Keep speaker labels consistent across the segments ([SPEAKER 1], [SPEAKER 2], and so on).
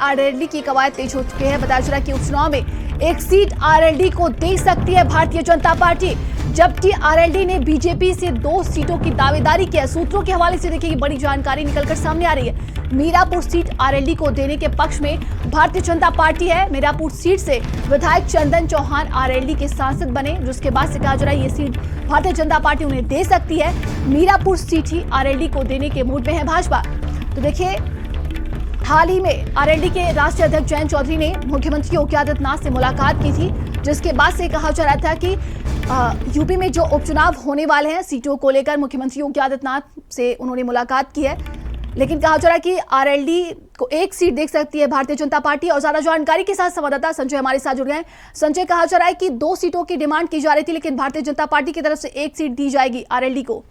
[SPEAKER 1] RLD की कवायद तेज हो चुकी है। बताया जा रहा है कि उपचुनाव में एक सीट आरएलडी को दे सकती है भारतीय जनता पार्टी, जबकि आरएलडी ने बीजेपी से 2 सीटों की दावेदारी की है। सूत्रों के हवाले से देखिए बड़ी जानकारी निकलकर सामने आ रही है। मीरापुर सीट आरएलडी को देने के पक्ष में भारतीय जनता पार्टी है। मीरापुर सीट से विधायक चंदन चौहान आरएलडी के सांसद बने, जिसके बाद से कहा जा रहा है ये सीट भारतीय जनता पार्टी उन्हें दे सकती है। मीरापुर सीट ही आरएलडी को देने के मूड में है भाजपा। तो देखिए हाल ही में आरएलडी के राष्ट्रीय अध्यक्ष जयंत चौधरी ने मुख्यमंत्री योगी आदित्यनाथ से मुलाकात की थी, जिसके बाद से कहा जा रहा था कि यूपी में जो उपचुनाव होने वाले हैं सीटों को लेकर मुख्यमंत्री योगी आदित्यनाथ से उन्होंने मुलाकात की है। लेकिन कहा जा रहा है कि आरएलडी को एक सीट देख सकती है भारतीय जनता पार्टी। और ज्यादा जानकारी के साथ संवाददाता संजय हमारे साथ जुड़ गए हैं। संजय, कहा जा रहा है कि 2 सीटों की डिमांड की जा रही थी, लेकिन भारतीय जनता पार्टी की तरफ से एक सीट दी जाएगी आरएलडी को।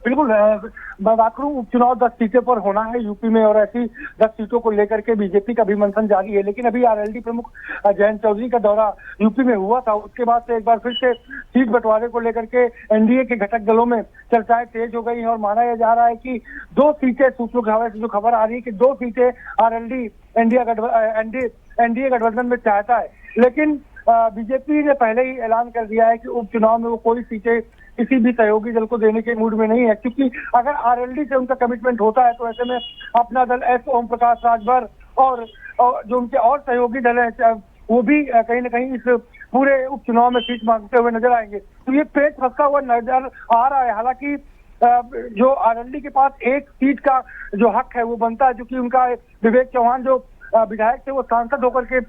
[SPEAKER 2] बिल्कुल, मैं बात करूं, उपचुनाव 10 सीटों पर होना है यूपी में और ऐसी 10 सीटों को लेकर के बीजेपी का भी मंथन जारी है। लेकिन अभी आरएलडी प्रमुख जयंत चौधरी का दौरा यूपी में हुआ था, उसके बाद से एक बार फिर से सीट बंटवारे को लेकर के एनडीए के घटक दलों में चर्चाएं तेज हो गई हैं और माना यह जा रहा है कि 2 सीटें, सूत्रों के हवाले से जो खबर आ रही है कि 2 सीटें आरएलडी एनडीए गठबंधन में चाहता है। लेकिन बीजेपी ने पहले ही ऐलान कर दिया है कि उपचुनाव में वो कोई सीटें किसी भी सहयोगी दल को देने के मूड में नहीं है, क्योंकि अगर आरएलडी से उनका कमिटमेंट होता है तो ऐसे में अपना दल एस ओम प्रकाश राजभर और जो उनके और सहयोगी दल हैं वो भी कहीं ना कहीं इस पूरे उपचुनाव में सीट मांगते हुए नजर आएंगे। तो ये पेच फंसा हुआ नजर आ रहा है। हालांकि जो आरएलडी के पास एक सीट का जो हक है वो बनता है, जो कि उनका विवेक चौहान जो विधायक थे वो सांसद होकर के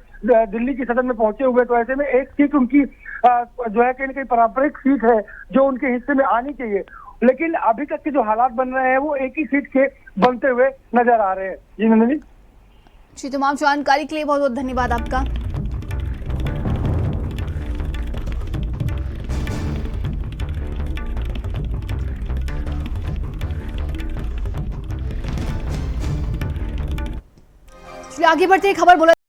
[SPEAKER 2] दिल्ली की सदन में पहुंचे हुए, तो ऐसे में एक सीट उनकी जो है कहीं ना कहीं पारंपरिक सीट है जो उनके हिस्से में आनी चाहिए। लेकिन अभी तक के जो हालात बन रहे हैं वो एक ही सीट के बनते हुए नजर आ रहे हैं। जी नंदिनी
[SPEAKER 1] जी, तमाम जानकारी के लिए बहुत बहुत धन्यवाद आपका। आगे बढ़ते खबर बोला